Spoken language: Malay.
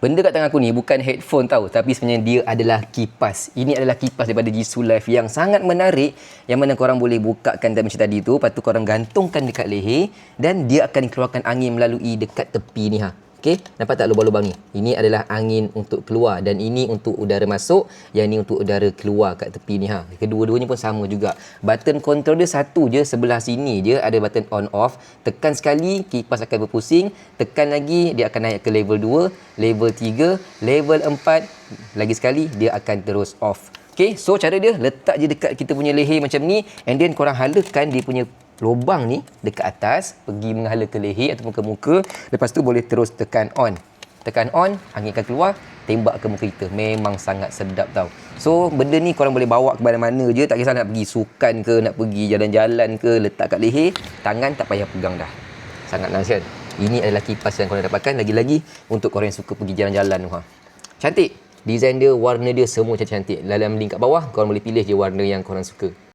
Benda kat tangan aku ni bukan headphone tau, tapi sebenarnya dia adalah kipas. Ini adalah kipas daripada Jisoo Live yang sangat menarik, yang mana korang boleh bukakan macam tadi tu, lepas tu korang gantungkan dekat leher dan dia akan keluarkan angin melalui dekat tepi ni Okey, nampak tak lubang-lubang ni? Ini adalah angin untuk keluar dan ini untuk udara masuk, yang ni untuk udara keluar kat tepi ni Kedua-duanya pun sama juga. Button control dia satu je, sebelah sini dia ada button on off. Tekan sekali kipas akan berpusing, tekan lagi dia akan naik ke level 2, level 3, level 4, lagi sekali dia akan terus off. Okey, so cara dia letak je dekat kita punya leher macam ni, and then korang halakan dia punya lubang ni dekat atas, pergi menghala ke leher ataupun ke muka. Lepas tu boleh terus tekan on. Tekan on, angin akan keluar, tembak ke muka kita. Memang sangat sedap tau. So benda ni korang boleh bawa ke mana-mana je, tak kisah nak pergi sukan ke, nak pergi jalan-jalan ke, letak kat leher, tangan tak payah pegang dah. Sangat nice kan? Ini adalah kipas yang korang dapatkan, lagi-lagi untuk korang yang suka pergi jalan-jalan Cantik. Design dia, warna dia semua cantik. Dalam link kat bawah korang boleh pilih je warna yang korang suka.